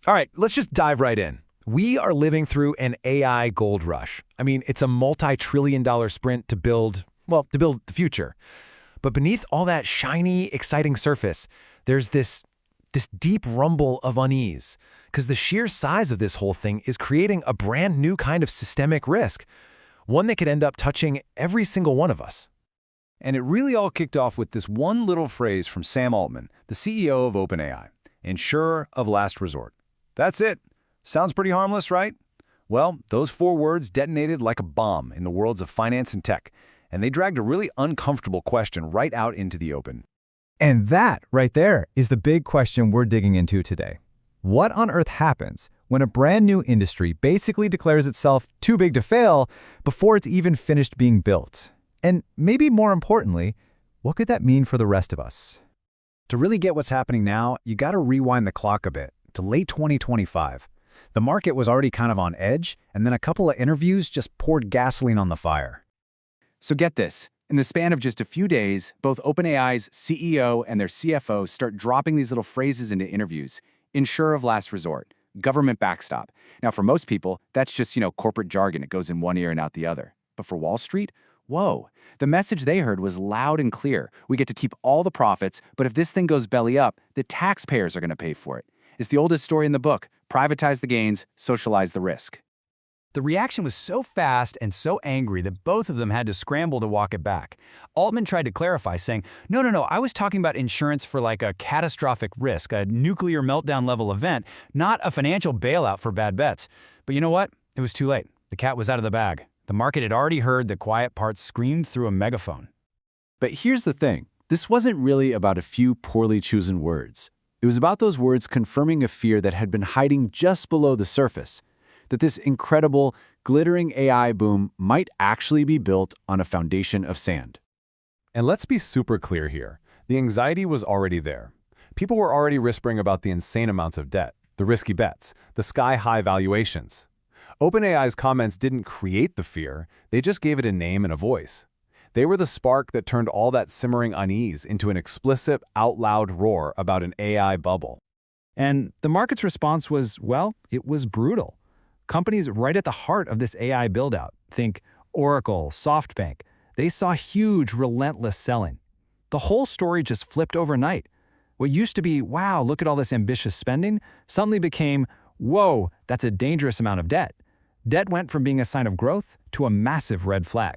All right, let's just dive right in. We are living through an AI gold rush. I mean, it's a multi-trillion-dollar sprint to build the future. But beneath all that shiny, exciting surface, there's this deep rumble of unease, because the sheer size of this whole thing is creating a brand new kind of systemic risk, one that could end up touching every single one of us. And it really all kicked off with this one little phrase from Sam Altman, the CEO of OpenAI, insurer of last resort. That's it. Sounds pretty harmless, right? Well, those 4 words detonated like a bomb in the worlds of finance and tech, and they dragged a really uncomfortable question right out into the open. And that, right there, is the big question we're digging into today. What on earth happens when a brand new industry basically declares itself too big to fail before it's even finished being built? And maybe more importantly, what could that mean for the rest of us? To really get what's happening now, you got to rewind the clock a bit to late 2025. The market was already kind of on edge, and then a couple of interviews just poured gasoline on the fire. So get this. In the span of just a few days, both OpenAI's CEO and their CFO start dropping these little phrases into interviews. Insurer of last resort, government backstop. Now, for most people, that's just, corporate jargon. It goes in one ear and out the other. But for Wall Street, whoa. The message they heard was loud and clear. We get to keep all the profits, but if this thing goes belly up, the taxpayers are going to pay for it. It's the oldest story in the book. Privatize the gains, socialize the risk. The reaction was so fast and so angry that both of them had to scramble to walk it back. Altman tried to clarify, saying, no, I was talking about insurance for like a catastrophic risk, a nuclear meltdown level event, not a financial bailout for bad bets. But you know what? It was too late. The cat was out of the bag. The market had already heard the quiet parts screamed through a megaphone. But here's the thing. This wasn't really about a few poorly chosen words. It was about those words confirming a fear that had been hiding just below the surface, that this incredible, glittering AI boom might actually be built on a foundation of sand. And let's be super clear here. The anxiety was already there. People were already whispering about the insane amounts of debt, the risky bets, the sky-high valuations. OpenAI's comments didn't create the fear, they just gave it a name and a voice. They were the spark that turned all that simmering unease into an explicit, out-loud roar about an AI bubble. And the market's response was, well, it was brutal. Companies right at the heart of this AI buildout, think Oracle, SoftBank, they saw huge, relentless selling. The whole story just flipped overnight. What used to be, wow, look at all this ambitious spending, suddenly became, whoa, that's a dangerous amount of debt. Debt went from being a sign of growth to a massive red flag.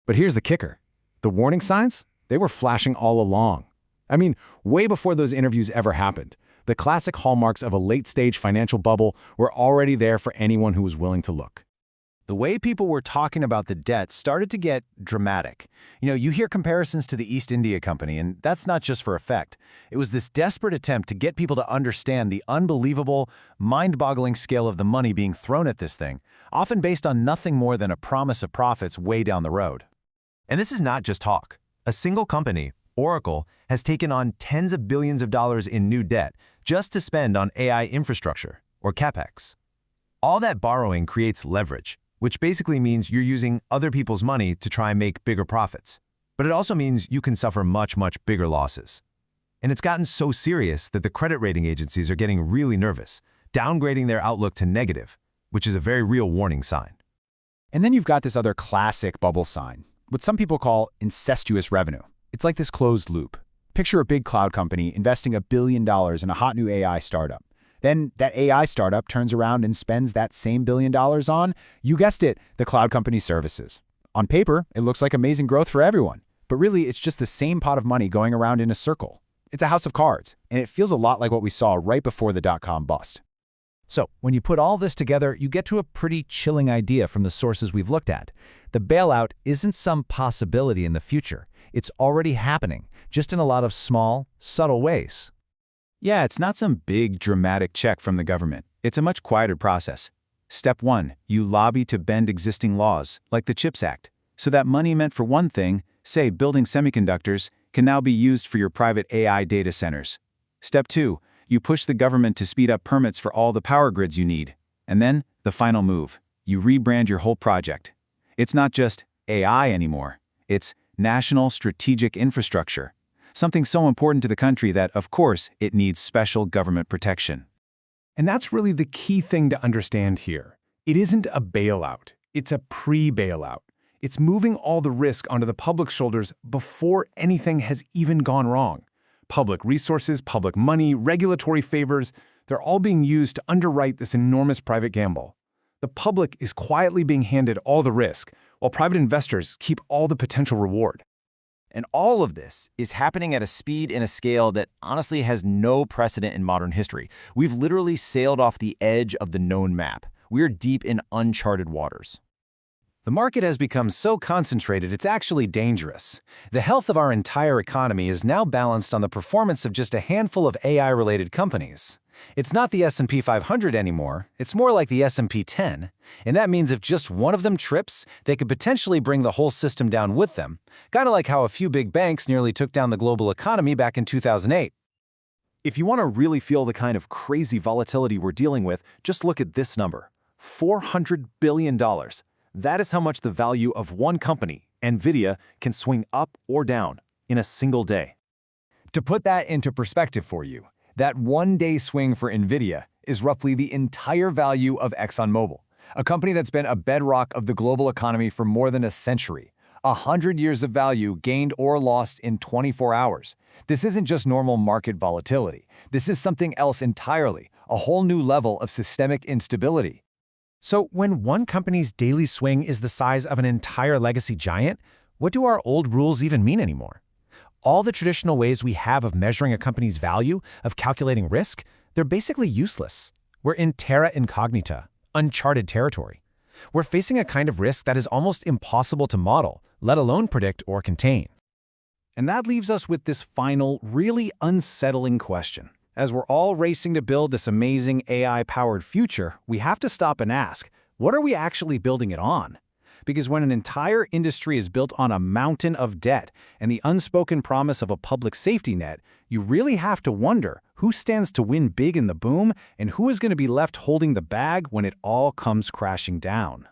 But here's the kicker. The warning signs, they were flashing all along. I mean, way before those interviews ever happened. The classic hallmarks of a late-stage financial bubble were already there for anyone who was willing to look. The way people were talking about the debt started to get dramatic. You hear comparisons to the East India Company, and that's not just for effect. It was this desperate attempt to get people to understand the unbelievable, mind-boggling scale of the money being thrown at this thing, often based on nothing more than a promise of profits way down the road. And this is not just talk. A single company, Oracle, has taken on tens of billions of dollars in new debt just to spend on AI infrastructure, or CapEx. All that borrowing creates leverage, which basically means you're using other people's money to try and make bigger profits. But it also means you can suffer much, much bigger losses. And it's gotten so serious that the credit rating agencies are getting really nervous, downgrading their outlook to negative, which is a very real warning sign. And then you've got this other classic bubble sign, what some people call incestuous revenue. It's like this closed loop. Picture a big cloud company investing $1 billion in a hot new AI startup. Then that AI startup turns around and spends that same $1 billion on, you guessed it, the cloud company's services. On paper, it looks like amazing growth for everyone, but really it's just the same pot of money going around in a circle. It's a house of cards, and it feels a lot like what we saw right before the dot-com bust. So, when you put all this together, you get to a pretty chilling idea from the sources we've looked at. The bailout isn't some possibility in the future. It's already happening, just in a lot of small, subtle ways. Yeah, it's not some big, dramatic check from the government. It's a much quieter process. Step 1, you lobby to bend existing laws, like the CHIPS Act, so that money meant for one thing, say building semiconductors, can now be used for your private AI data centers. Step 2, you push the government to speed up permits for all the power grids you need. And then, the final move, you rebrand your whole project. It's not just AI anymore. It's national strategic infrastructure. Something so important to the country that, of course, it needs special government protection. And that's really the key thing to understand here. It isn't a bailout. It's a pre-bailout. It's moving all the risk onto the public's shoulders before anything has even gone wrong. Public resources, public money, regulatory favors, they're all being used to underwrite this enormous private gamble. The public is quietly being handed all the risk, while private investors keep all the potential reward. And all of this is happening at a speed and a scale that honestly has no precedent in modern history. We've literally sailed off the edge of the known map. We're deep in uncharted waters. The market has become so concentrated it's actually dangerous. The health of our entire economy is now balanced on the performance of just a handful of AI-related companies. It's not the S&P 500 anymore, it's more like the S&P 10, and that means if just one of them trips, they could potentially bring the whole system down with them, kind of like how a few big banks nearly took down the global economy back in 2008. If you want to really feel the kind of crazy volatility we're dealing with, just look at this number, $400 billion. That is how much the value of one company, NVIDIA, can swing up or down in a single day. To put that into perspective for you, that one-day swing for NVIDIA is roughly the entire value of ExxonMobil, a company that's been a bedrock of the global economy for more than a century. 100 years of value gained or lost in 24 hours. This isn't just normal market volatility. This is something else entirely, a whole new level of systemic instability. So when one company's daily swing is the size of an entire legacy giant, what do our old rules even mean anymore? All the traditional ways we have of measuring a company's value, of calculating risk, they're basically useless. We're in terra incognita, uncharted territory. We're facing a kind of risk that is almost impossible to model, let alone predict or contain. And that leaves us with this final, really unsettling question. As we're all racing to build this amazing AI-powered future, we have to stop and ask, what are we actually building it on? Because when an entire industry is built on a mountain of debt and the unspoken promise of a public safety net, you really have to wonder who stands to win big in the boom and who is going to be left holding the bag when it all comes crashing down.